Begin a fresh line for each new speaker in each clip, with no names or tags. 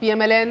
PMLN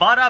12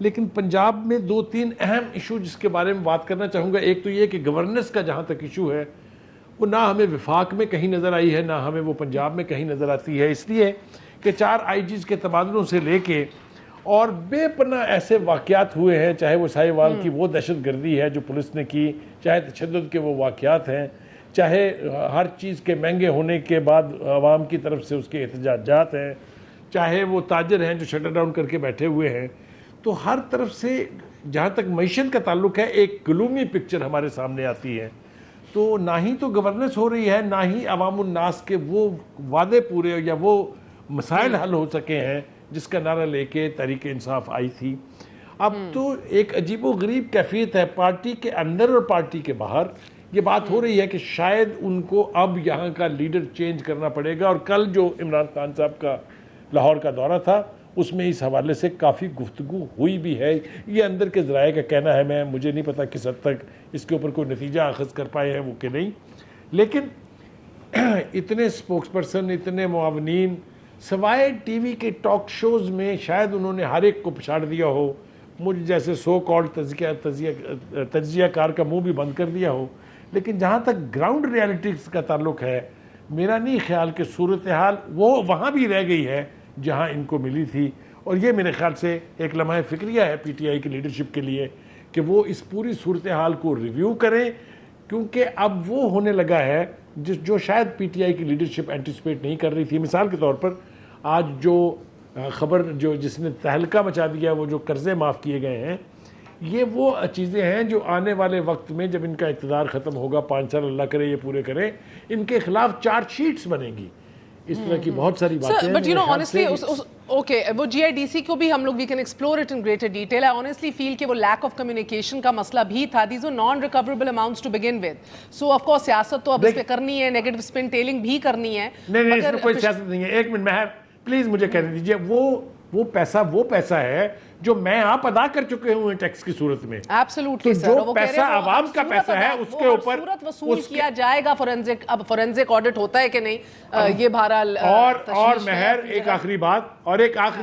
لیکن پنجاب میں 2-3 اہم ایشو جس کے بارے میں بات کرنا چاہوں گا. ایک تو یہ کہ گورننس کا جہاں تک ایشو ہے وہ نہ ہمیں وفاق میں کہیں نظر آئی ہے، نہ ہمیں وہ پنجاب میں کہیں نظر آتی ہے، اس لیے کہ 4 آئی جیز کے تبادلوں سے لے کے اور بے پناہ ایسے واقعات ہوئے ہیں، چاہے وہ ساہیوال کی وہ دہشت گردی ہے جو پولیس نے کی، چاہے تشدد کے وہ واقعات ہیں، چاہے ہر چیز کے مہنگے ہونے کے بعد عوام کی طرف سے اس کے احتجاجات ہیں، چاہے وہ تاجر ہیں جو شٹر ڈاؤن کر کے بیٹھے ہوئے ہیں. تو ہر طرف سے جہاں تک معیشت کا تعلق ہے ایک گلومی پکچر ہمارے سامنے آتی ہے. تو نہ ہی تو گورننس ہو رہی ہے، نہ ہی عوام الناس کے وہ وعدے پورے یا وہ مسائل حل ہو سکے ہیں جس کا نعرہ لے کے تحریک انصاف آئی تھی. اب تو ایک عجیب و غریب کیفیت ہے پارٹی کے اندر اور پارٹی کے باہر. یہ بات ہو رہی ہے کہ شاید ان کو اب یہاں کا لیڈر چینج کرنا پڑے گا، اور کل جو عمران خان صاحب کا لاہور کا دورہ تھا اس میں اس حوالے سے کافی گفتگو ہوئی بھی ہے. یہ اندر کے ذرائع کا کہنا ہے، مجھے نہیں پتا کس حد تک اس کے اوپر کوئی نتیجہ اخذ کر پائے ہیں وہ کہ نہیں. لیکن اتنے سپوکس پرسن، اتنے معاونین، سوائے ٹی وی کے ٹاک شوز میں شاید انہوں نے ہر ایک کو پچھاڑ دیا ہو، مجھ جیسے سو کالڈ تجزیہ کار کا منہ بھی بند کر دیا ہو. لیکن جہاں تک گراؤنڈ ریالٹیز کا تعلق ہے میرا نہیں خیال کہ صورتحال وہ وہاں بھی رہ گئی ہے جہاں ان کو ملی تھی. اور یہ میرے خیال سے ایک لمحہ فکریہ ہے پی ٹی آئی کی لیڈرشپ کے لیے کہ وہ اس پوری صورتحال کو ریویو کریں، کیونکہ اب وہ ہونے لگا ہے جو شاید پی ٹی آئی کی لیڈرشپ اینٹیسپیٹ نہیں کر رہی تھی. مثال کے طور پر آج جو خبر جس نے تہلکہ مچا دیا وہ جو قرضے معاف کیے گئے ہیں، یہ وہ چیزیں ہیں جو آنے والے وقت میں جب ان کا اقتدار ختم ہوگا، 5 سال اللہ کرے یہ پورے کریں، ان کے خلاف چارج شیٹس بنیں گی. اس طرح کی بہت ساری باتیں ہیں.
But you know honestly okay وہ جی آئی ڈی سی کو بھی ہم لوگ we can explore it in greater detail. I honestly feel کہ وہ لیک آف کمیونیکیشن کا مسئلہ بھی تھا. These are non recoverable amounts to begin with. So of course سیاست تو اب اس پہ کرنی ہے، نیگیٹو اسپن ٹیلنگ بھی کرنی ہے.
نہیں اس میں کوئی سیاست نہیں ہے. ایک منٹ مہر پلیز مجھے کہنے دیجیے، وہ پیسہ ہے جو میں آپ ادا کر چکے ہوں ٹیکس کی صورت میں.
ایبسولوٹلی سر.
جو پیسہ عوام کا پیسہ ہے اس کے اوپر
صورت وصول کیا جائے گا. فورنزک اب فورنزک آڈٹ ہوتا ہے کہ نہیں یہ بہرحال.
اور مہر ایک آخری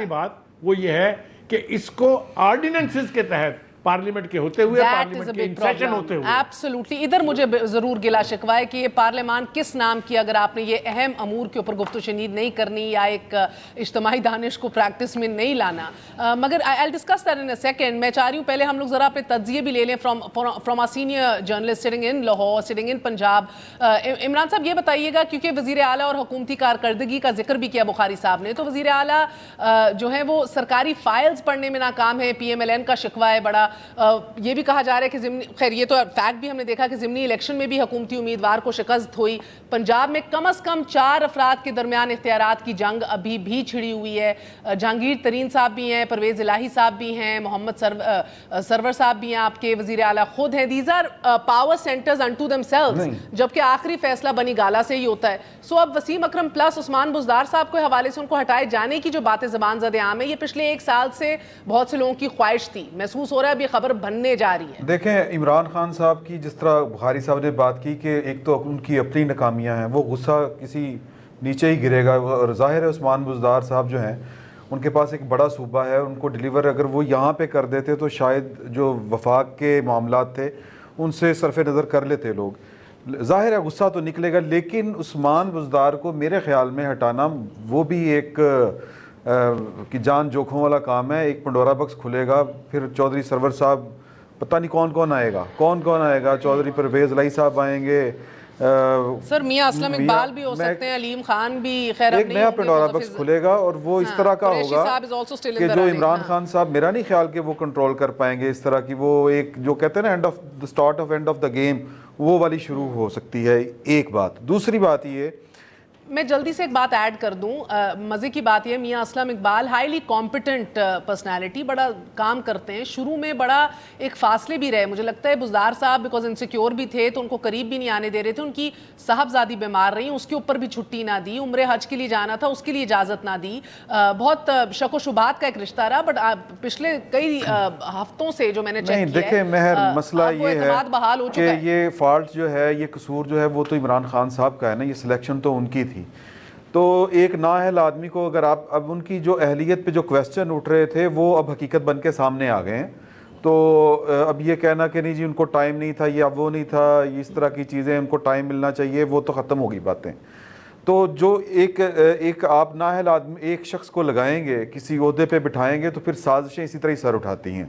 بات وہ یہ ہے کہ اس کو آرڈیننسز کے تحت پارلیمنٹ کے ہوتے ہوئے، پارلیمنٹ کے انسیشن ہوتے ہوئے،
ایبسولوٹلی ادھر مجھے ضرور گلا شکوہ ہے کہ یہ پارلیمان کس نام کی اگر آپ نے یہ اہم امور کے اوپر گفت و شنید نہیں کرنی یا ایک اجتماعی دانش کو پریکٹس میں نہیں لانا. مگر I'll discuss that in a second. میں چاہ رہی ہوں پہلے ہم لوگ ذرا اپنے تجزیے بھی لے لیں from our senior journalist sitting in Lahore, sitting in Punjab. Imran صاحب یہ بتائیے گا، کیونکہ وزیر اعلیٰ اور حکومتی کارکردگی کا ذکر بھی کیا بخاری صاحب نے، تو وزیر اعلیٰ جو ہیں وہ سرکاری فائلز پڑھنے میں ناکام ہیں. پی ایم ایل این کا شکوہ ہے بڑا. یہ بھی کہا جا رہا ہے کہ ضمنی، خیر یہ تو فیکٹ بھی ہم نے دیکھا کہ ضمنی الیکشن میں بھی حکومتی امیدوار کو شکست ہوئی. پنجاب میں کم از کم 4 افراد کے درمیان اختیارات کی جنگ ابھی بھی چھڑی ہوئی ہے. جہانگیر ترین صاحب بھی ہیں، پرویز الہی صاحب بھی ہیں، محمد سرور صاحب بھی ہیں، آپ کے وزیر اعلیٰ خود ہیں. These are power centres into themselves, جبکہ آخری فیصلہ بنی گالا سے ہی ہوتا ہے. سو اب وسیم اکرم پلس عثمان بزدار صاحب کے حوالے سے ان کو ہٹائے جانے کی جو باتیں زبان زد عام ہے، یہ پچھلے 1 سال سے بہت سے لوگوں کی خواہش تھی. محسوس ہو رہا ہے اب یہ خبر بننے جا رہی ہے.
دیکھیں عمران خان صاحب کی جس طرح بخاری صاحب نے بات کی کہ ایک تو ان کی اپنی ناکامیاں ہیں، وہ غصہ کسی نیچے ہی گرے گا. اور ظاہر ہے عثمان بزدار صاحب جو ہیں ان کے پاس ایک بڑا صوبہ ہے، ان کو ڈیلیور اگر وہ یہاں پہ کر دیتے تو شاید جو وفاق کے معاملات تھے ان سے صرف نظر کر لیتے لوگ. ظاہر ہے غصہ تو نکلے گا، لیکن عثمان بزدار کو میرے خیال میں ہٹانا وہ بھی ایک کہ جان جوکھوں والا کام ہے. ایک پنڈورا بکس کھلے گا. پھر چودھری سرور صاحب پتہ نہیں کون آئے گا. چودھری پرویز الہی صاحب آئیں گے،
سر میاں اسلم اقبال بھی ہو سکتے ہیں، علیم خان بھی. خیر
ایک نیا پنڈورا بکس کھلے گا اور وہ اس طرح کا ہوگا کہ جو عمران خان صاحب میرا نہیں خیال کہ وہ کنٹرول کر پائیں گے. اس طرح کی وہ ایک جو کہتے ہیں نا and of the start of and of the game, وہ والی شروع ہو سکتی ہے. ایک بات. دوسری بات یہ
میں جلدی سے ایک بات ایڈ کر دوں. مزے کی بات یہ میاں Aslam Iqbal highly competent personality, بڑا کام کرتے ہیں. شروع میں بڑا ایک فاصلے بھی رہے، مجھے لگتا ہے بزدار صاحب بیکاز انسیکیور بھی تھے تو ان کو قریب بھی نہیں آنے دے رہے تھے. ان کی صاحبزادی بیمار رہی، اس کے اوپر بھی چھٹی نہ دی. عمرے حج کے لیے جانا تھا، اس کے لیے اجازت نہ دی. بہت شک و شبہات کا ایک رشتہ رہا. بٹ پچھلے کئی ہفتوں سے جو میں نے چیک کیا ہے،
دیکھیں مہر مسئلہ یہ ہے کہ یہ فالٹ جو ہے، یہ قصور جو ہے وہ تو عمران خان صاحب کا ہے نا. یہ سلیکشن تو ان کی تھی. تو ایک نااہل آدمی کو اگر آپ اب ان کی جو اہلیت پہ جو کویسچن اٹھ رہے تھے وہ اب حقیقت بن کے سامنے آ گئے ہیں. تو اب یہ کہنا کہ نہیں جی ان کو ٹائم نہیں تھا یا وہ نہیں تھا, اس طرح کی چیزیں ان کو ٹائم ملنا چاہیے, وہ تو ختم ہوگی باتیں. تو جو ایک آپ نااہل آدمی ایک شخص کو لگائیں گے, کسی عہدے پہ بٹھائیں گے, تو پھر سازشیں اسی طرح ہی سر اٹھاتی ہیں.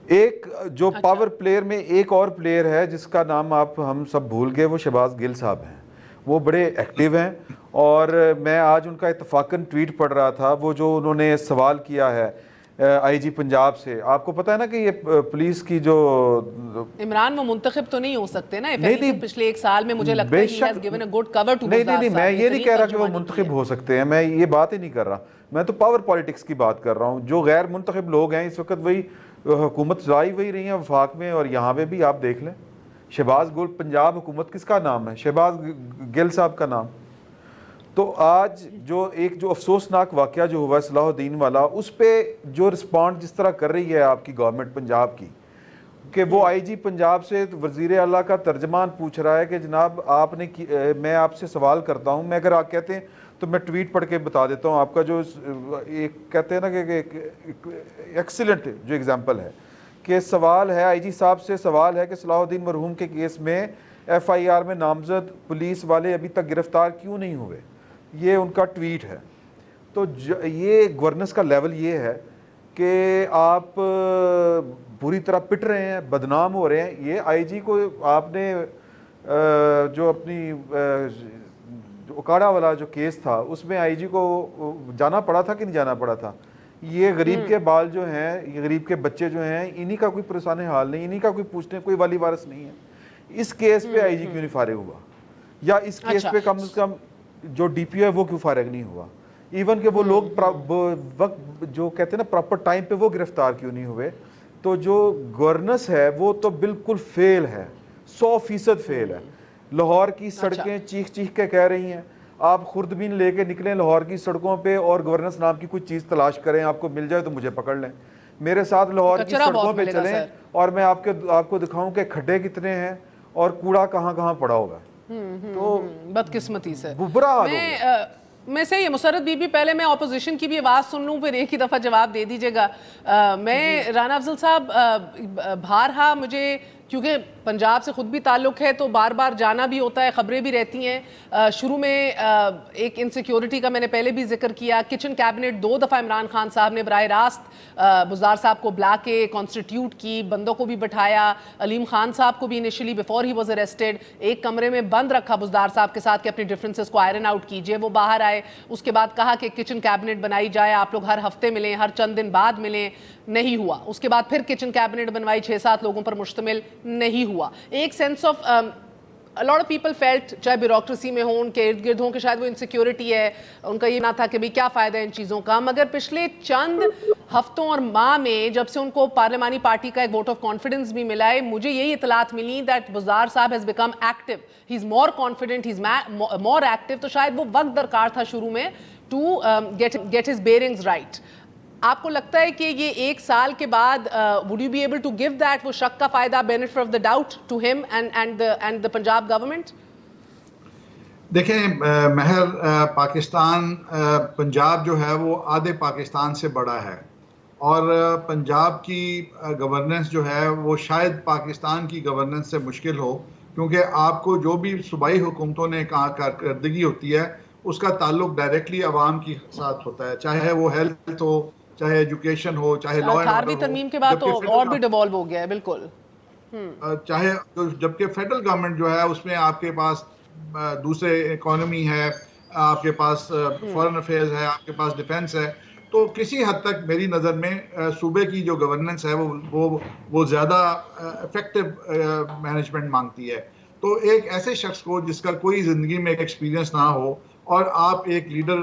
ایک جو پاور پلیئر میں ایک اور پلیئر ہے جس کا نام ہم سب بھول گئے, وہ شہباز گل صاحب ہیں. وہ بڑے ایکٹیو ہیں, اور میں آج ان کا اتفاقاً ٹویٹ پڑھ رہا تھا, وہ جو انہوں نے سوال کیا ہے آئی جی پنجاب سے. آپ کو پتہ ہے نا کہ یہ پولیس کی جو
عمران وہ منتخب تو نہیں ہو سکتے نا, پچھلے ایک سال میں مجھے لگتا ہے he has given a good cover to
نہیں, میں یہ نہیں کہہ رہا کہ وہ منتخب ہو سکتے ہیں, میں یہ بات ہی نہیں کر رہا. میں تو پاور پالیٹکس کی بات کر رہا ہوں. جو غیر منتخب لوگ ہیں اس وقت وہی حکومت چلائی وہی رہی ہیں وفاق میں, اور یہاں پہ بھی آپ دیکھ لیں. شہباز گل پنجاب حکومت کس کا نام ہے؟ شہباز گل صاحب کا نام. تو آج جو افسوسناک واقعہ جو ہوا ہے صلاح الدین والا, اس پہ جو رسپونڈ جس طرح کر رہی ہے آپ کی گورنمنٹ پنجاب کی, کہ وہ آئی جی پنجاب سے وزیر اعلیٰ کا ترجمان پوچھ رہا ہے کہ جناب آپ نے میں آپ سے سوال کرتا ہوں, میں اگر آپ کہتے ہیں تو میں ٹویٹ پڑھ کے بتا دیتا ہوں آپ کا, جو ایک کہتے ہیں نا کہ ایکسیلنٹ جو ایگزامپل ہے, کہ سوال ہے آئی جی صاحب سے, سوال ہے کہ صلاح الدین مرحوم کے کیس میں ایف آئی آر میں نامزد پولیس والے ابھی تک گرفتار کیوں نہیں ہوئے. یہ ان کا ٹویٹ ہے. تو یہ گورننس کا لیول یہ ہے کہ آپ بری طرح پٹ رہے ہیں, بدنام ہو رہے ہیں. یہ آئی جی کو آپ نے جو اپنی اکاڑا والا جو کیس تھا اس میں آئی جی کو جانا پڑا تھا کہ نہیں جانا پڑا تھا؟ یہ غریب کے بال جو ہیں, یہ غریب کے بچے جو ہیں, انہی کا کوئی پریشان حال نہیں, انہی کا کوئی پوچھنے کوئی والی وارث نہیں ہے. اس کیس پہ آئی جی کیوں نہیں فارغ ہوا, یا اس کیس پہ کم از کم جو ڈی پی او ہے وہ کیوں فارغ نہیں ہوا؟ ایون کہ وہ لوگ وقت جو کہتے ہیں نا پراپر ٹائم پہ وہ گرفتار کیوں نہیں ہوئے؟ تو جو گورننس ہے وہ تو بالکل فیل ہے, 100% فیل ہے. لاہور کی سڑکیں چیخ چیخ کے کہہ رہی ہیں. آپ خوردبین لے کے نکلیں لاہور کی سڑکوں پہ اور گورننس نام کی کوئی چیز تلاش کریں, آپ کو مل جائے تو مجھے پکڑ لیں. میرے ساتھ لاہور کی سڑکوں پہ چلیں اور میں آپ کو دکھاؤں کہ کھڈے کتنے ہیں اور کوڑا کہاں کہاں پڑا ہوگا. تو
بدقسمتی سے
برا حال ہو گیا.
میں سے یہ مسرت بی بی, پہلے میں اپوزیشن کی بھی آواز سن لوں, پھر ایک ہی دفعہ جواب دے دیجیے گا. میں رانا افضل صاحب, بھارہا مجھے کیونکہ پنجاب سے خود بھی تعلق ہے تو بار بار جانا بھی ہوتا ہے, خبریں بھی رہتی ہیں. شروع میں ایک انسیکیورٹی کا میں نے پہلے بھی ذکر کیا. کچن کیبنٹ 2 دفعہ عمران خان صاحب نے براہ راست بزدار صاحب کو بلا کے کانسٹیٹیوٹ کی, بندوں کو بھی بٹھایا. علیم خان صاحب کو بھی initially before he was arrested ایک کمرے میں بند رکھا بزدار صاحب کے ساتھ کہ اپنی ڈفرینسز کو آئرن آؤٹ کیجئے. وہ باہر آئے, اس کے بعد کہا کہ کچن کیبنٹ بنائی جائے, آپ لوگ ہر ہفتے ملیں, ہر چند دن بعد ملیں. نہیں ہوا. اس کے بعد پھر کچن کیبنٹ بنوائی 6-7 لوگوں پر مشتمل, نہیں ہوا. ایک sense of a lot of people felt, چاہے بیوروکریسی میں ہوں, ان کے ارد گرد ہوں, کہ شاید وہ انسیکیورٹی ہے, ان کا یہ نہ تھا کہ بھئی کیا فائدہ ہے ان چیزوں کا. مگر پچھلے چند ہفتوں اور ماہ میں جب سے ان کو پارلیمانی پارٹی کا ایک ووٹ آف کانفیڈنس بھی ملا ہے, مجھے یہی اطلاعات ملی that بزدار صاحب has become active, he is more confident, he is more active. تو شاید وہ وقت درکار تھا شروع میں to get his bearings right. آپ کو لگتا ہے کہ یہ ایک سال کے بعد would you be able to give that وہ شک کا فائدہ benefit of the doubt to him and the Punjab government?
دیکھیں مہر, پاکستان پنجاب جو ہے وہ آدھے پاکستان سے بڑا ہے, اور پنجاب کی گورننس جو ہے وہ شاید پاکستان کی گورننس سے مشکل ہو, کیونکہ آپ کو جو بھی صوبائی حکومتوں نے کارکردگی ہوتی ہے اس کا تعلق ڈائریکٹلی عوام کے ساتھ ہوتا ہے, چاہے وہ ہیلتھ ہو, چاہے ایجوکیشن ہو, چاہے لا اینڈ آرڈر ہو.
ترمیم کے بعد تو اور بھی ڈیوالو ہو گیا ہے بالکل.
چاہے جبکہ فیڈرل گورنمنٹ جو ہے اس میں آپ کے پاس دوسرے اکانومی ہے, آپ کے پاس فارن افیئرز ہے, آپ کے پاس ڈیفینس ہے. تو کسی حد تک میری نظر میں صوبے کی جو گورننس ہے وہ زیادہ افیکٹو مینجمنٹ مانگتی ہے. تو ایک ایسے شخص کو جس کا کوئی زندگی میں ایکسپیرینس نہ ہو اور آپ ایک لیڈر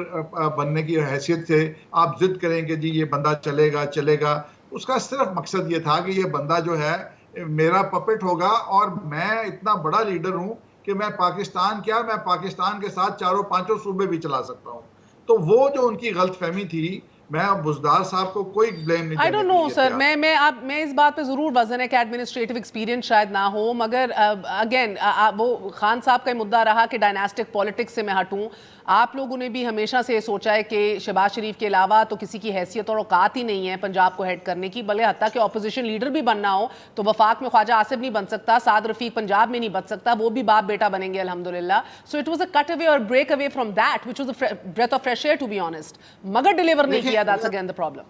بننے کی حیثیت سے آپ ضد کریں کہ جی یہ بندہ چلے گا, اس کا صرف مقصد یہ تھا کہ یہ بندہ جو ہے میرا پپٹ ہوگا اور میں اتنا بڑا لیڈر ہوں کہ میں پاکستان کے ساتھ 4-5 صوبے بھی چلا سکتا ہوں. تو وہ جو ان کی غلط فہمی تھی میں بزدار صاحب کو کوئی بلیم نہیں
I
دینے
don't
کے
know
لیے
sir,
تیار۔
میں اس بات پہ ضرور وزن ہے کہ ایڈمنسٹریٹو ایکسپیرینس شاید نہ ہو، مگر اگین وہ خان صاحب کا مدعا رہا کہ ڈائناسٹک پالیٹکس سے میں ہٹوں. آپ لوگوں نے بھی ہمیشہ سے یہ سوچا ہے کہ شہباز شریف کے علاوہ تو کسی کی حیثیت اور اوقات ہی نہیں ہے پنجاب کو ہیڈ کرنے کی، بلکہ حتیٰ کہ اپوزیشن لیڈر بھی بننا ہو تو وفاق میں خواجہ آصف نہیں بن سکتا، سعد رفیق پنجاب میں نہیں بن سکتا، وہ بھی باپ بیٹا بنیں گے الحمدللہ. So it was a cut away اور break away from that which was a breath of fresh air to be honest, مگر ڈیلیور نہیں کیا. That's again the problem.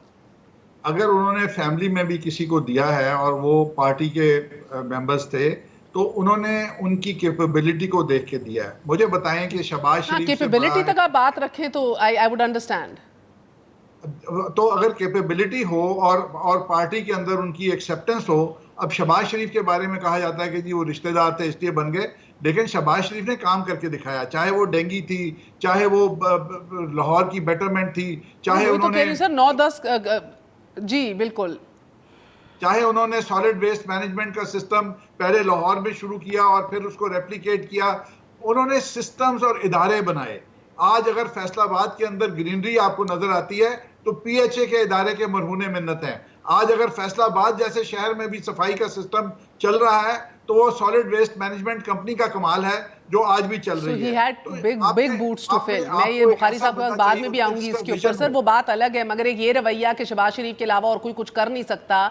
اگر انہوں نے فیملی میں بھی کسی کو دیا ہے اور وہ پارٹی کے ممبرز تھے تو انہوں نے ان کی کیپیبلٹی کو دیکھ کے دیا ہے. مجھے بتائیں کہ شہباز شریف سے
کیپیبلٹی تک آپ بات رکھیں تو آئی وڈ انڈرسٹینڈ.
تو اگر کیپیبلٹی ہو اور پارٹی کے اندر ان کی ایکسیپٹنس ہو. اب شہباز شریف کے بارے میں کہا جاتا ہے کہ جی وہ رشتہ دار تھے اس لیے بن گئے، لیکن شہباز شریف نے کام کر کے دکھایا، چاہے وہ ڈینگی تھی، چاہے وہ لاہور کی بیٹرمنٹ تھی، چاہے انہوں نے
سر 9-10 جی بالکل،
چاہے انہوں نے سالڈ ویسٹ مینجمنٹ کا سسٹم پہلے لاہور میں شروع کیا اور پھر اس کو ریپلیکیٹ کیا. انہوں نے سسٹمز اور ادارے بنائے. آج اگر فیصل آباد کے اندر گرینری آپ کو نظر آتی ہے تو پی ایچ اے کے ادارے کے مرہون منت ہیں. آج اگر فیصل آباد جیسے شہر میں بھی صفائی کا سسٹم چل رہا ہے تو وہ سالڈ ویسٹ مینجمنٹ کمپنی کا کمال ہے جو آج بھی چل رہی ہے.
he had big boots to fill. میں یہ بخاری صاحب کے پاس بعد میں بھی آؤں گی اس کے اوپر سر، وہ بات الگ ہے، مگر ایک یہ رویہ کہ شہباز شریف کے علاوہ اور کوئی کچھ کر نہیں سکتا،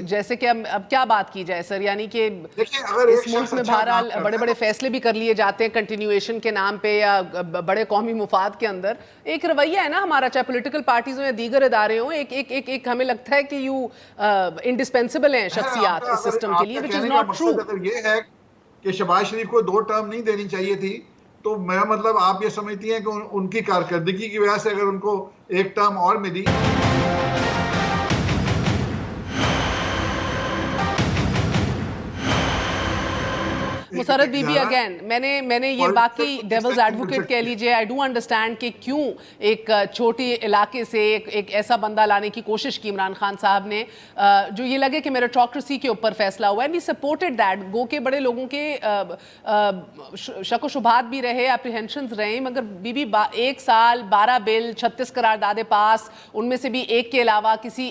جیسے کہ اب کیا بات کی جائے سر، یعنی کہ اس ملک میں بہرحال بڑے بڑے فیصلے بھی کر لیے جاتے ہیں کنٹینیویشن کے نام پہ یا بڑے قومی مفاد کے اندر. ایک رویہ ہے نا ہمارا، چاہے پولیٹیکل پارٹیز ہوں یا دیگر ادارے ہوں، ایک ہمیں لگتا ہے کہ یو انڈسپینسبل ہیں شخصیات اس سسٹم کے لیے، which is not true.
اگر یہ ہے کہ شہباز شریف کو 2 ٹرم نہیں دینی چاہیے تھی تو میرا مطلب آپ یہ سمجھتی ہیں کہ ان کی کارکردگی کی وجہ سے اگر ان کو 1 ٹرم اور ملی.
مسرت بی بی اگین میں نے یہ باقی ڈیولز ایڈوکیٹ کہہ لیجئے، آئی ڈو انڈرسٹینڈ کہ کیوں ایک چھوٹی علاقے سے ایک ایسا بندہ لانے کی کوشش کی عمران خان صاحب نے جو یہ لگے کہ میرٹوکریسی کے اوپر فیصلہ ہوا ہے. وی سپورٹڈ دیٹ، گو کہ بڑے لوگوں کے شک و شبہات بھی رہے، اپریہنشنز رہے، مگر بی بی 1 سال 12 بل 36 قراردادیں پاس، ان میں سے بھی ایک کے علاوہ کسی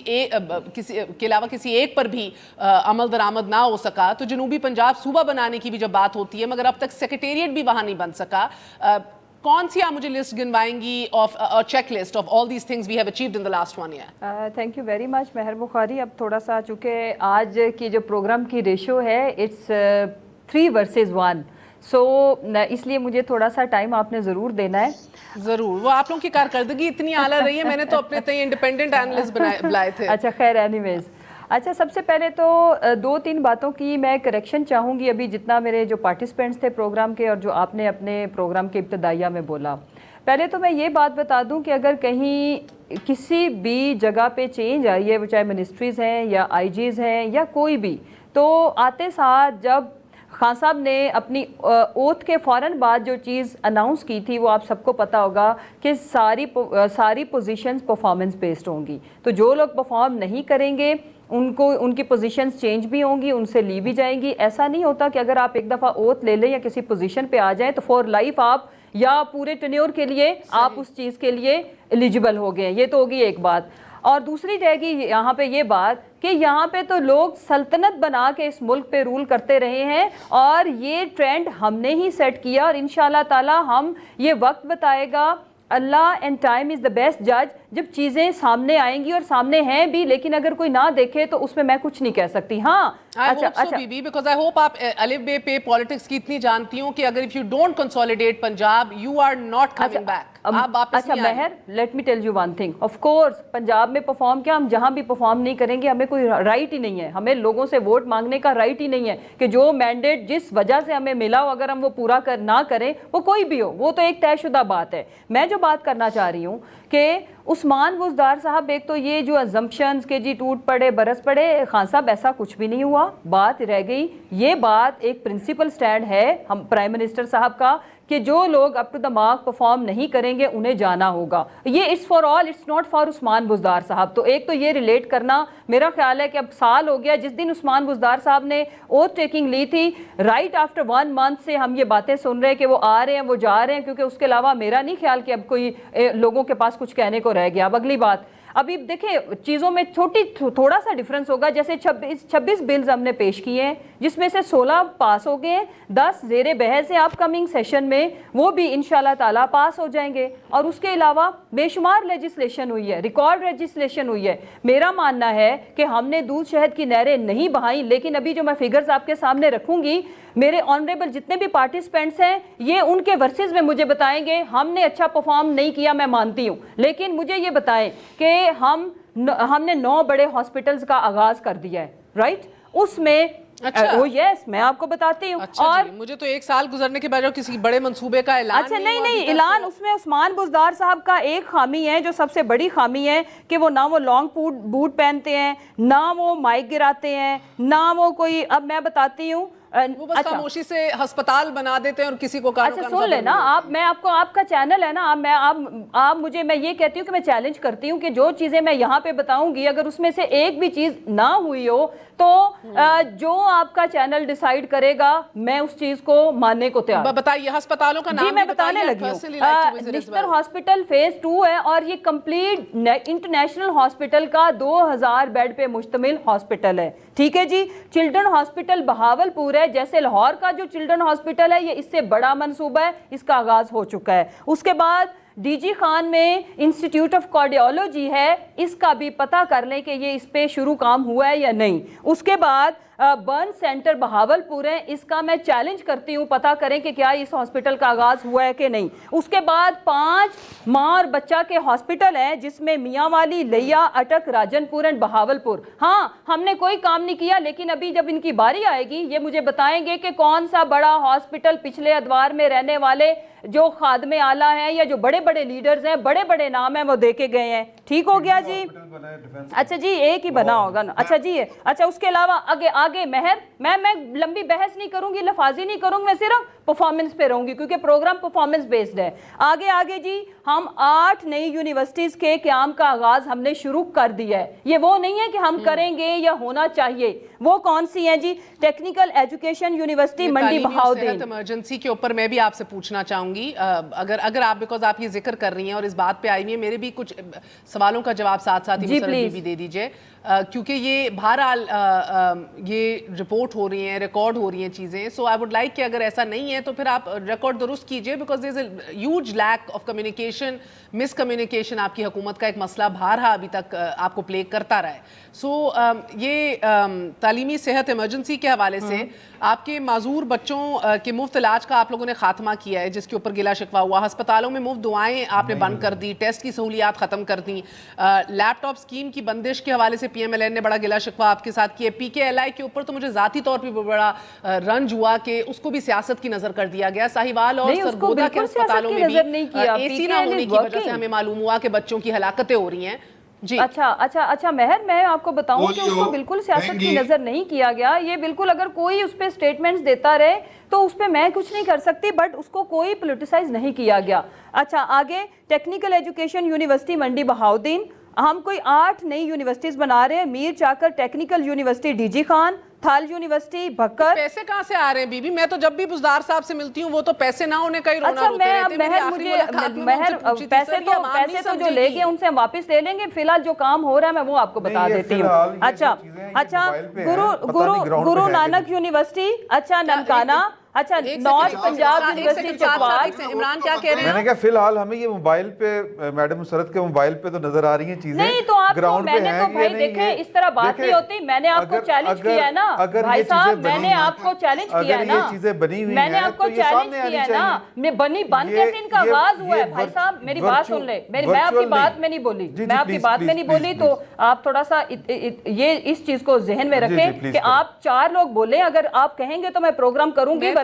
ایک پر بھی عمل درآمد نہ ہو سکا. تو جنوبی پنجاب صوبہ بنانے کی بھی جب بات ہوتی ہے مگر اب تک سیکریٹریٹ بھی وہاں نہیں بن سکا. کون سی آپ مجھے لسٹ گنوائیں گی of check list of all these things we have achieved in the last 1 year؟
Thank you very much Mehr Bukhari. اب تھوڑا سا چونکہ آج کی جو پروگرام کی ریشو ہے اٹس 3 versus 1، سو اس لیے مجھے تھوڑا سا ٹائم آپ نے ضرور دینا ہے.
ضرور، وہ آپ لوگوں کی کارکردگی اتنی اعلیٰ رہی ہے، میں نے تو اپنے تئیں انڈیپینڈنٹ اینالسٹ بلائے تھے.
اچھا خیر، اینی ویز اچھا سب سے پہلے تو 2-3 باتوں کی میں کریکشن چاہوں گی. ابھی جتنا میرے جو پارٹیسپینٹس تھے پروگرام کے اور جو آپ نے اپنے پروگرام کے ابتدائیہ میں بولا، پہلے تو میں یہ بات بتا دوں کہ اگر کہیں کسی بھی جگہ پہ چینج آئی ہے، وہ چاہے منسٹریز ہیں یا آئی جیز ہیں یا کوئی بھی، تو آتے ساتھ جب خان صاحب نے اپنی اوتھ کے فوراً بعد جو چیز اناؤنس کی تھی وہ آپ سب کو پتہ ہوگا کہ ساری پوزیشنز پرفارمنس بیسڈ ہوں گی. تو جو لوگ پرفارم نہیں کریں گے ان کی پوزیشنز چینج بھی ہوں گی، ان سے لی بھی جائیں گی. ایسا نہیں ہوتا کہ اگر آپ ایک دفعہ اوتھ لے لیں یا کسی پوزیشن پہ آ جائیں تو فور لائف آپ یا پورے ٹینیور کے لیے آپ اس چیز کے لیے ایلیجیبل ہو گئے. یہ تو ہوگی ایک بات. اور دوسری جائے گی یہاں پہ یہ بات کہ یہاں پہ تو لوگ سلطنت بنا کے اس ملک پہ رول کرتے رہے ہیں اور یہ ٹرینڈ ہم نے ہی سیٹ کیا، اور انشاءاللہ تعالی ہم یہ وقت بتائے گا. Allah and time is the best جج. جب چیزیں سامنے آئیں گی اور سامنے ہیں بھی، لیکن اگر کوئی نہ دیکھے تو اس میں میں کچھ نہیں کہہ سکتی. ہاں
اچھا بیکاز آئی ہوپ آپ الف بے پہ پالیٹکس کی اتنی جانتی ہوں کہ اگر if you don't consolidate Punjab you are not coming back.
اچھا مہر let me tell you one thing. Of course Punjab میں پرفارم کیا، ہم جہاں بھی پرفارم نہیں کریں گے ہمیں کوئی رائٹ ہی نہیں ہے، ہمیں لوگوں سے ووٹ مانگنے کا رائٹ ہی نہیں ہے کہ جو مینڈیٹ جس وجہ سے ہمیں ملا ہو اگر ہم وہ پورا نہ کریں، وہ کوئی بھی ہو، وہ تو ایک طے شدہ بات ہے. میں جو بات کرنا چاہ رہی ہوں کہ عثمان بزدار صاحب، ایک تو یہ جو ازمپشنز کے جی ٹوٹ پڑے برس پڑے، خان صاحب ایسا کچھ بھی نہیں ہوا، بات رہ گئی. یہ بات ایک پرنسپل سٹینڈ ہے ہم پرائم منسٹر صاحب کا کہ جو لوگ up to the mark perform نہیں کریں گے انہیں جانا ہوگا. یہ it's for all, it's not for Usman Buzdar صاحب. تو ایک تو یہ ریلیٹ کرنا, میرا خیال ہے کہ اب سال ہو گیا جس دن عثمان بزدار صاحب نے اوتھ ٹیکنگ لی تھی, رائٹ آفٹر 1 month سے ہم یہ باتیں سن رہے ہیں کہ وہ آ رہے ہیں, وہ جا رہے ہیں, کیونکہ اس کے علاوہ میرا نہیں خیال کہ اب کوئی لوگوں کے پاس کچھ کہنے کو رہ گیا. اب اگلی بات, ابھی دیکھیں چیزوں میں تھوڑا سا ڈیفرنس ہوگا. جیسے 26 بلز ہم نے پیش کیے ہیں جس میں سے 16 پاس ہو گئے ہیں, 10 زیر بحث ہیں اپ کمنگ سیشن میں, وہ بھی انشاءاللہ تعالیٰ پاس ہو جائیں گے. اور اس کے علاوہ بے شمار لیجسلیشن ہوئی ہے, ریکارڈ لیجسلیشن ہوئی ہے. میرا ماننا ہے کہ ہم نے دودھ شہد کی نہریں نہیں بہائیں, لیکن ابھی جو میں فگرز آپ کے سامنے رکھوں گی, میرے آنریبل جتنے بھی پارٹیسپینٹس ہیں یہ ان کے ورسز میں مجھے بتائیں گے ہم نے اچھا پرفارم نہیں کیا, میں مانتی ہوں, لیکن مجھے یہ بتائیں کہ ہم نے 9 بڑے ہاسپٹلز کا آغاز کر دیا ہے, رائٹ, اس میں یس میں آپ کو بتاتی ہوں. اور
مجھے تو 1 سال گزرنے کے بعد کسی بڑے منصوبے کا اعلان
اچھا نہیں اعلان, اس میں عثمان بزدار صاحب کا ایک خامی ہے جو سب سے بڑی خامی ہے کہ وہ نہ وہ لانگ بوٹ پہنتے ہیں, نہ وہ مائک گراتے ہیں, نہ وہ کوئی, اب میں بتاتی ہوں,
وہ بس خاموشی سے ہسپتال بنا دیتے ہیں اور کسی کو کاروں کا.
اچھا سن لینا آپ, میں آپ کو, آپ کا چینل ہے نا, آپ مجھے, میں یہ کہتی ہوں کہ میں چیلنج کرتی ہوں کہ جو چیزیں میں یہاں پہ بتاؤں گی اگر اس میں سے ایک بھی چیز نہ ہوئی ہو تو جو آپ کا چینل ڈیسائیڈ کرے گا میں اس چیز کو ماننے کو تیار.
بتائیے ہسپتالوں کا نام.
جی میں بتانے لگی ہوں. نشتر ہاسپٹل فیز 2 ہے اور یہ کمپلیٹ انٹرنیشنل ہاسپٹل کا 2000 بیڈ پہ مشتمل ہاسپٹل ہے, ٹھیک ہے جی. چلڈرن ہاسپٹل بہاولپور ہے, جیسے لاہور کا جو چلڈرن ہاسپٹل ہے یہ اس سے بڑا منصوبہ ہے, اس کا آغاز ہو چکا ہے. اس کے بعد ڈی جی خان میں انسٹیٹیوٹ آف کارڈیولوجی ہے, اس کا بھی پتہ کر لیں کہ یہ اس پہ شروع کام ہوا ہے یا نہیں. اس کے بعد برن سینٹر بہاولپور ہے, اس کا میں چیلنج کرتی ہوں پتہ کریں کہ کیا اس ہاسپٹل کا آغاز ہوا ہے کہ نہیں. اس کے بعد 5 ماں اور بچہ کے ہاسپٹل ہیں جس میں میاں والی, لیا, اٹک, راجن پور اینڈ بہاولپور. ہاں ہم نے کوئی کام نہیں کیا, لیکن ابھی جب ان کی باری آئے گی یہ مجھے بتائیں گے کہ کون سا بڑا ہاسپٹل پچھلے ادوار میں رہنے والے جو خادم اعلیٰ ہیں یا جو بڑے بڑے لیڈرز ہیں, بڑے بڑے نام ہیں, وہ دے کے گئے ہیں. ٹھیک ہو گیا جی. اچھا جی ایک ہی بنا ہوگا نا. اچھا جی, اچھا اس کے علاوہ آگے مہر, میں لمبی بحث نہیں کروں گی, لفاظی نہیں کروں گی, میں صرف پرفارمنس پہ رہوں گی کیونکہ پروگرام پرفارمنس بیسڈ ہے. آگے جی ہم 8 نئی یونیورسٹیز کے قیام کا آغاز ہم نے شروع کر دیا ہے. یہ وہ نہیں ہے کہ ہم کریں گے یا ہونا چاہیے, وہ کون سی ہیں جی؟ ٹیکنیکل ایجوکیشن یونیورسٹی منڈی بہاؤدین.
ایمرجنسی کے اوپر میں بھی آپ سے پوچھنا چاہوں گی, اگر آپ بیکاز آپ یہ ذکر کر رہی ہیں اور اس بات پہ آئی ہوئی ہیں, میرے بھی کچھ سوالوں کا جواب ساتھ ہی بھی دے دیجئے, کیونکہ یہ بہرحال یہ رپورٹ ہو رہی ہیں, ریکارڈ ہو رہی ہیں چیزیں. سو آئی ووڈ لائک کہ اگر ایسا نہیں ہے تو پھر آپ ریکارڈ درست کیجئے, because there is a huge leak of communication, miss communication آپ کی حکومت کا ایک مسئلہ بہرحال ابھی تک آپ کو پلیگ کرتا رہا ہے. سو یہ تعلیمی صحت ایمرجنسی کے حوالے سے آپ کے معذور بچوں کے مفت علاج کا آپ لوگوں نے خاتمہ کیا ہے, جس کے اوپر گلا شکوہ ہوا. ہسپتالوں میں مفت دعائیں آپ نے بند کر دی, ٹیسٹ کی سہولیات ختم کر دیں. لیپ ٹاپ اسکیم کی بندش کے حوالے سے پی ایم ایل این نے بڑا گلا شکوہ آپ کے ساتھ کیا. پی کے ایل آئی کے اوپر تو مجھے ذاتی طور پہ بڑا رنج ہوا کہ اس کو بھی سیاست کی نظر کر دیا گیا. ساہیوال اور سرگودا کے ہسپتالوں میں بھی اے سی نہ ہونے کی وجہ سے ہمیں معلوم ہوا کہ بچوں کی ہلاکتیں ہو رہی ہیں. جی
اچھا مہر, میں آپ کو بتاؤں کہ اس کو بالکل سیاست کی نظر نہیں کیا گیا. یہ بالکل, اگر کوئی اس پہ سٹیٹمنٹس دیتا رہے تو اس پہ میں کچھ نہیں کر سکتی, بٹ اس کو کوئی پولیٹیسائز نہیں کیا گیا. اچھا آگے ٹیکنیکل ایجوکیشن یونیورسٹی منڈی بہاؤدین, ہم کوئی 8 نئی یونیورسٹیز بنا رہے ہیں. Mir Chakar technical university D G Khan, Thal university Bhakkar.
پیسے کہاں سے آ رہے ہیں بی بی؟ میں تو جب بھی بزدار صاحب سے ملتی ہوں وہ تو پیسے نہ ہونے کا ہی رونا روتے رہتے ہیں.
پیسے تو جو لے گئے ان سے ہم واپس لے لیں گے. فی الحال جو کام ہو رہا ہے میں وہ آپ کو بتا دیتی ہوں. اچھا گرو نانک یونیورسٹی, اچھا ننکانہ, اچھا نارتھ پنجاب یونیورسٹی چکوال.
عمران کیا کہہ رہے ہیں؟
میں نے کہا فی الحال ہمیں یہ موبائل پہ, میڈم مسرت کے موبائل پہ تو نظر آ رہی ہیں چیزیں.
نہیں تو آپ کو, میں نے تو بھائی دیکھیں اس طرح بات نہیں ہوتی. میں نے آپ کو چیلنج کیا ہے نا بھائی صاحب, میں نے آپ کو چیلنج کیا ہے نا, میں نے آپ کو چیلنج کیا ہے نا. بن کیسے ان کا آغاز ہوا ہے بھائی صاحب؟ میری بات سن لیں, میں آپ کی بات میں نہیں بولی, میں آپ کی بات میں نہیں بولی. تو آپ تھوڑا سا یہ اس چیز کو ذہن میں رکھیں کہ آپ 4 لوگ بولیں. اگر آپ کہیں گے تو میں پروگرام کروں گی,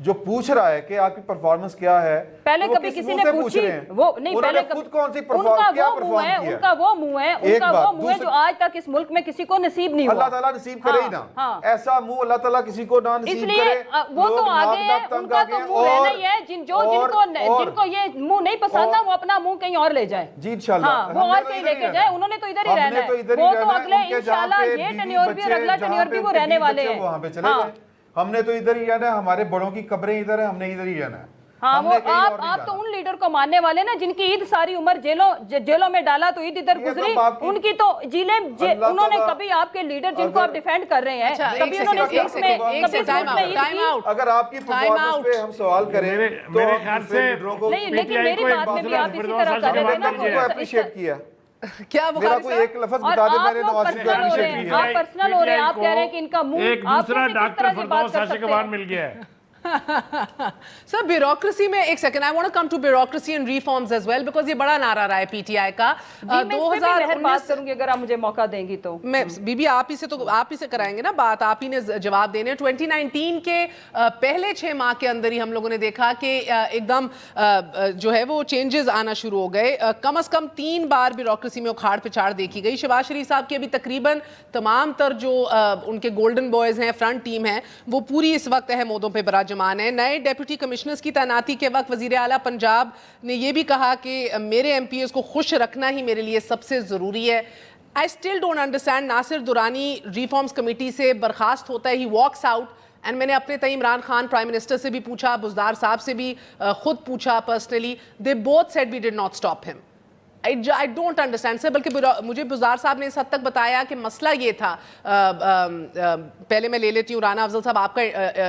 جو پوچھ رہا ہے کہ آپ کی پرفارمنس کیا ہے
پہلے
وہ
کبھی
کس
کسی
منہ
نے
سے پوچھ
پوچھی
رہے ہیں؟
وہ نہیں
انہوں
پہلے
نے خود کون سی
ان کا
کیا
وہ
پرفارم
منہ ہے
کیا
ان کا وہ منہ ہے ان کا وہ منہ ہے جو آج تک اس ملک میں کسی کو نصیب نہیں ہوا.
اللہ تعالیٰ نصیب کرے ہی نا ایسا منہ اللہ تعالیٰ کسی کو نہ
اس
نصیب
لیے
کرے.
وہ تو آگے ہے, ان کا تو منہ رہنا ہی ہے. جن کو یہ منہ نہیں پسند نا وہ اپنا منہ کہیں اور لے جائے
جی انشاءاللہ
وہ اور کہیں لے کے جائے. انہوں نے تو ادھر ہی رہنا ہے, وہ تو اگلے انشاءاللہ یہ ٹینیور بھی اور اگلا ٹینیور بھی وہ رہنے والے ہیں.
وہاں پہ چلے گئے. ہم نے تو ادھر ہی رہنا ہے, ہمارے بڑوں کی قبریں ادھر ہیں, ہم نے ادھر ہی رہنا ہے.
ہاں وہ آپ تو ان لیڈر کو ماننے والے نا جن کی عید ساری عمر جیلوں میں ڈالا تو عید ادھر گزری. ان کی تو انہوں نے کبھی آپ کے لیڈر جن کو آپ ڈیفینڈ کر رہے ہیں کبھی انہوں نے اس میں
اگر آپ کی پرفارمنس پہ ہم سوال کریں
میرے خیال سے
نہیں, لیکن میری بات میں بھی آپ اسی طرح کر رہے تھے نا.
اپریشیٹ کیا
کیا
میرا کوئی ایک لفظ بتا دے, میں نے نواز شریف کو اپریشیٹ کیا.
آپ پرسنل ہو رہے ہیں, آپ کہہ رہے ہیں کہ ان کا منہ
ایک دوسرا ڈاکٹر فردوس عاشقوان مل گیا ہے.
سر بیوروکریسی میں ایک second, I want to come to bureaucracy and reforms as well because یہ بڑا نعرہ رہا ہے پی ٹی آئی کا.
میں اس پہ بھی بات کروں گی اگر آپ مجھے موقع دیں گی تو.
میں بی بی آپ ہی سے کرائیں گے نا بات, آپ ہی نے جواب دینے. 2019 کے پہلے 6 ماہ کے اندر ہی ہم لوگوں نے دیکھا کہ ایک دم جو ہے وہ چینجز آنا شروع ہو گئے. کم از کم 3 بار بیوروکریسی میں اکھاڑ پچھاڑ دیکھی گئی. شہباز شریف صاحب کی ابھی تقریباً تمام تر جو ان کے گولڈن بوائز ہیں, فرنٹ ٹیم ہیں, وہ پوری اس وقت اہم عہدوں پہ براجمان ہے. نئے ڈیپٹی کمشنرز کی تعیناتی کے وقت وزیر اعلیٰ پنجاب نے یہ بھی کہا کہ میرے ایم پی ایز کو خوش رکھنا ہی میرے لیے سب سے ضروری ہے. I still don't understand. Nasir Durrani reforms committee سے برخاست ہوتا ہے, ہی واکس آؤٹ, اینڈ میں نے اپنے تئیں عمران خان پرائم منسٹر سے بھی پوچھا, بزدار صاحب سے بھی خود پوچھا personally. They both said we did not stop him. I don't understand sir. بلکہ مجھے بزدار صاحب نے اس حد تک بتایا کہ مسئلہ یہ تھا, پہلے میں لے لیتی ہوں رانا افضل صاحب آپ کا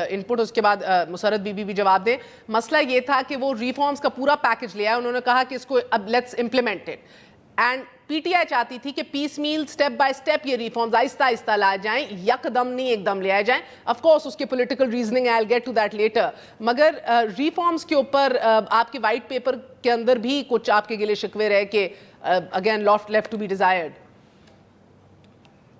انپٹ, اس کے بعد مسرت بی بی بھی جواب دیں. مسئلہ یہ تھا کہ وہ ریفارمز کا پورا پیکج لیا ہے, انہوں نے کہا کہ اس کو اب let's implement it, and P T I چاہتی تھی کہ پیس میل سٹیپ بائی سٹیپ یہ ریفارمز آہستہ آہستہ لائے جائیں, یک دم نہیں ایک دم لے آئے جائیں. آف کورس اس کے political reasoning I will get to that later, مگر ریفارمز کے اوپر آپ کے وائٹ پیپر کے اندر بھی کچھ آپ کے گلے شکوے رہے کہ again left to be desired.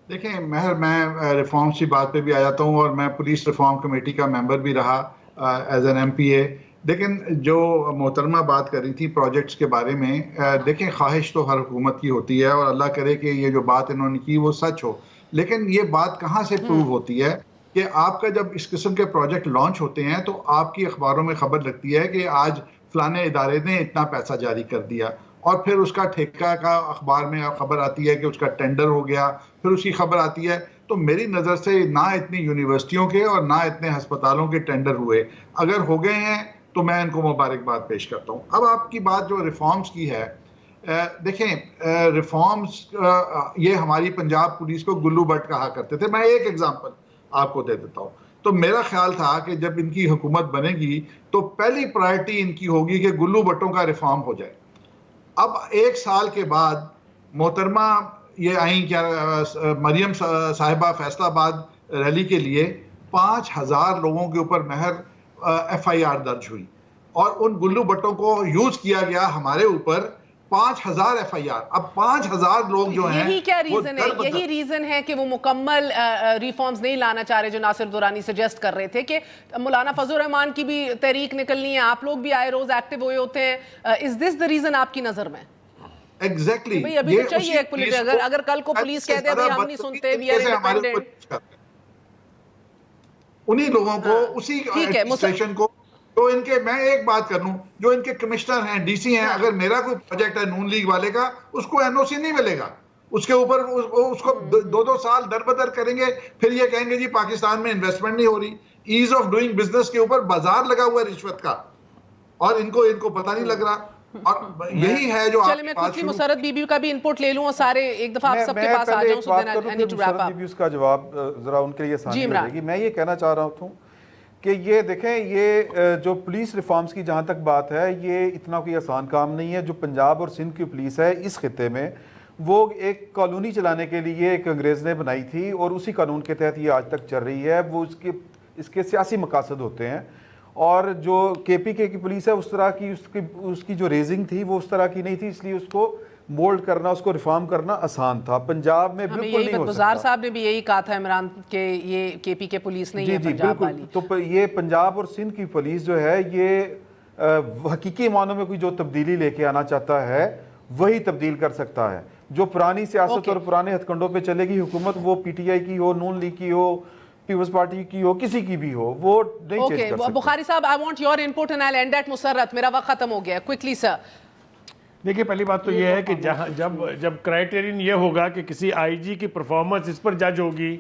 دیکھیں مہر, میں ریفارمز کی بات پہ بھی آ جاتا ہوں اور میں پولیس ریفارم کمیٹی کا ممبر بھی رہا ایز این ایم پی اے. لیکن جو محترمہ بات کر رہی تھی پروجیکٹس کے بارے میں, دیکھیں خواہش تو ہر حکومت کی ہوتی ہے اور اللہ کرے کہ یہ جو بات انہوں نے کی وہ سچ ہو, لیکن یہ بات کہاں سے پروو ہوتی ہے کہ آپ کا جب اس قسم کے پروجیکٹ لانچ ہوتے ہیں تو آپ کی اخباروں میں خبر لگتی ہے کہ آج فلانے ادارے نے اتنا پیسہ جاری کر دیا, اور پھر اس کا ٹھیکہ کا اخبار میں خبر آتی ہے کہ اس کا ٹینڈر ہو گیا, پھر اس کی خبر آتی ہے. تو میری نظر سے نہ اتنی یونیورسٹیوں کے اور نہ اتنے ہسپتالوں کے ٹینڈر ہوئے, اگر ہو گئے ہیں تو میں ان کو مبارکباد پیش کرتا ہوں. اب آپ کی بات جو ریفارمز کی ہے, دیکھیں ریفارمز یہ ہماری پنجاب پولیس کو گلو بٹ کہا کرتے تھے. میں ایک ایگزامپل آپ کو دے دیتا ہوں. تو میرا خیال تھا کہ جب ان کی حکومت بنے گی تو پہلی پرائرٹی ان کی ہوگی کہ گلو بٹوں کا ریفارم ہو جائے. اب 1 سال کے بعد محترمہ یہ آئیں کیا مریم صاحبہ فیصل آباد ریلی کے لیے 5000 لوگوں کے اوپر مہر ایف آئی آر درج ہوئی, اور ان گلو بٹوں کو یوز کیا گیا ہمارے اوپر 5000 ایف آئی آر. اب 5000 لوگ جو ہیں,
یہی کیا ریزن ہے, یہی ریزن ہے کہ وہ مکمل ریفارمز نہیں لانا چاہ رہے جو ناصر درانی سجیسٹ کر رہے تھے کہ مولانا فضل الرحمان کی بھی تحریک نکلنی ہے, آپ لوگ بھی آئے روز ایکٹیو ہوئے ہوتے ہیں. از دس دا ریزن آپ کی نظر میں؟
ایگزیکٹلی
بھئی ابھی تو چاہیے ایک پولیس, اگر کل کو پولیس کہہ دے بھئی ہم نہیں سنتے, وی آر انڈیپینڈنٹ,
انہی لوگوں کو اسی ایڈمنسٹریشن کو جو ان کے, میں ایک بات کر لوں, جو ان کے کمشنر ہیں, ڈی سی ہیں, اگر میرا کوئی پروجیکٹ ہے نون لیگ والے کا, اس کو این او سی نہیں ملے گا, اس کے اوپر اس کو 2 سال در بدر کریں گے, پھر یہ کہیں گے جی پاکستان میں انویسٹمنٹ نہیں ہو رہی. ایز آف ڈوئنگ بزنس کے اوپر بازار لگا ہوا ہے رشوت کا, اور ان کو پتہ نہیں لگ رہا. اور یہی ہے جو
چلے میں کچھ مسرت بی بی کا بھی انپوٹ لے لوں اور سارے ایک دفعہ آپ سب کے پاس آ جاؤں, so then I need to wrap up.
بی بی اس کا جواب ذرا ان کے لیے آسانی ہو جائے گی. میں یہ کہنا چاہ رہا ہوں کہ یہ دیکھیں, یہ جو پولیس ریفارمز کی جہاں تک بات ہے, یہ اتنا کوئی آسان کام نہیں ہے. جو پنجاب اور سندھ کی پولیس ہے اس خطے میں, وہ ایک کالونی چلانے کے لیے ایک انگریز نے بنائی تھی, اور اسی قانون کے تحت یہ آج تک چل رہی ہے. وہ اس کے سیاسی مقاصد ہوتے ہیں, اور جو کے پی کے کی پولیس ہے اس طرح کی اس کی جو ریزنگ تھی وہ اس طرح کی نہیں تھی, اس لیے اس کو مولڈ کرنا, اس کو ریفارم کرنا آسان تھا. پنجاب میں
ہمیں
بالکل
یہی
نہیں ہو
بزار
سکتا.
صاحب نے بھی یہی کہا تھا عمران کہ یہ کے پی کے پولیس نہیں ہے
جی
پنجاب
بالکل.
والی.
تو یہ پنجاب اور سندھ کی پولیس جو ہے یہ حقیقی معنوں میں کوئی جو تبدیلی لے کے آنا چاہتا ہے وہی تبدیل کر سکتا ہے. جو پرانی سیاست اور پرانے ہتھ کنڈوں پہ چلے گی حکومت, وہ پی ٹی آئی کی ہو, نون لیگ کی ہو, پیپلز پارٹی کی ہو, کسی کی بھی ہو, وہ نہیں چینج کر سکتے.
بخاری صاحب I want your input and I end at Musarrat. میرا وقت ختم ہو گیا. Quickly sir.
دیکھیے پہلی بات تو یہ ہے کہ جب کرائٹیرین یہ ہوگا کہ کسی آئی جی کی پرفارمنس اس پر جج ہوگی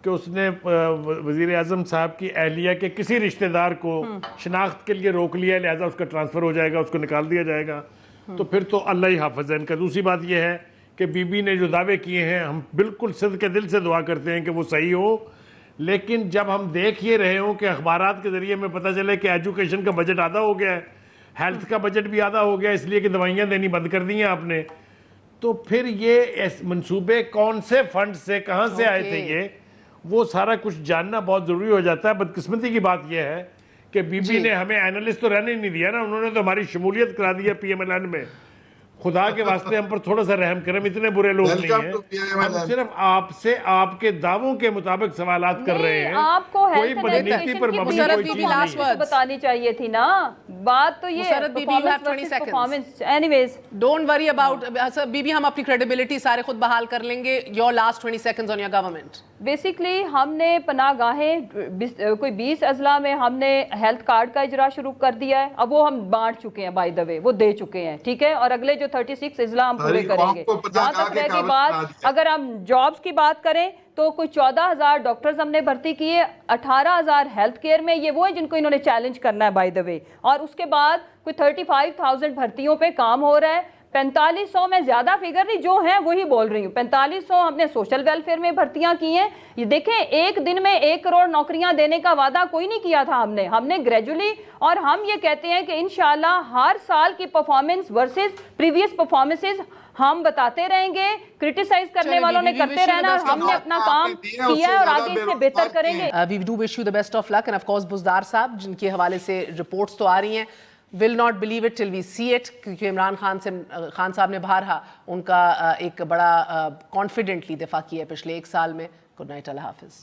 کہ اس نے وزیر اعظم صاحب کی اہلیہ کے کسی رشتہ دار کو شناخت کے لیے روک لیا, لہٰذا اس کا ٹرانسفر ہو جائے گا, اس کو نکال دیا جائے گا, تو پھر تو اللہ ہی حافظ ہے ان کا. دوسری بات یہ ہے کہ بی بی نے جو دعوے کیے ہیں ہم بالکل صدق کے دل سے دعا کرتے ہیں کہ وہ صحیح ہو, لیکن جب ہم دیکھ یہ رہے ہوں کہ اخبارات کے ذریعے میں پتہ چلے کہ ایجوکیشن کا بجٹ آدھا ہو گیا ہے, ہیلتھ کا بجٹ بھی آدھا ہو گیا اس لیے کہ دوائیاں دینی بند کر دی ہیں آپ نے, تو پھر یہ منصوبے کون سے فنڈ سے کہاں سے آئے تھے, یہ وہ سارا کچھ جاننا بہت ضروری ہو جاتا ہے. بدقسمتی کی بات یہ ہے کہ بی بی نے ہمیں اینالسٹ تو رہنے نہیں دیا نا, انہوں نے تو ہماری شمولیت کرا دیا پی ایم ایل این میں. خدا کے واسطے ہم پر تھوڑا سا رحم کریں, اتنے برے لوگ نہیں ہیں. ہم صرف آپ سے آپ کے دعووں کے مطابق سوالات کر رہے ہیں.
آپ کو
کوئی بدنیتی پر مبنی کوئی چیز نہیں ہے.
بتانی چاہیے تھی نا بات تو یہ anyways.
Don't worry about B B, ہم اپنی کریڈیبلٹی سارے خود بحال کر لیں گے. Your last 20 seconds on your government.
Basically ہم نے پناہ گاہیں کوئی 20 اضلاع میں ہم نے ہیلتھ کارڈ کا اجرا شروع کر دیا ہے. اب وہ ہم بانٹ چکے ہیں, بائی دا وے وہ دے چکے ہیں, ٹھیک ہے, اور اگلے جو 36 اضلاع ہم پورے کریں گے. جہاں تک رہ گئی بات, اگر ہم جابز کی بات کریں تو کوئی 14,000 ڈاکٹرز ہم نے بھرتی کیے, 18,000 ہیلتھ کیئر میں, یہ وہ ہے جن کو انہوں نے چیلنج کرنا ہے بائی دا وے. اور اس کے بعد کوئی 35,000 بھرتیوں پہ کام ہو رہا ہے. 4500 میں زیادہ فگر نہیں, جو ہیں وہی بول رہی ہوں. 4500 ہم نے سوشل ویلفیئر میں بھرتیاں کی ہیں. یہ دیکھیں ایک دن میں 1 کروڑ نوکریاں دینے کا وعدہ کوئی نہیں کیا تھا ہم نے گریجولی, اور ہم یہ کہتے ہیں کہ انشاءاللہ ہر سال کی پرفارمنس ورسز پریویس پرفارمنسز ہم بتاتے رہیں گے. کرٹیسائز کرنے والوں نے کرتے رہنا, ہم نے اپنا کام کیا ہے اور آگے اس سے بہتر کریں گے.
We do wish you the best of luck, and of course Buzdar صاحب جن کے حوالے سے رپورٹس تو آ رہی ہیں, will not believe it till we see it, کیونکہ عمران خان صاحب نے بہرحال ان کا ایک بڑا کانفیڈنٹلی دفاع کیا ہے پچھلے 1 سال میں. گڈ نائٹ, اللہ حافظ.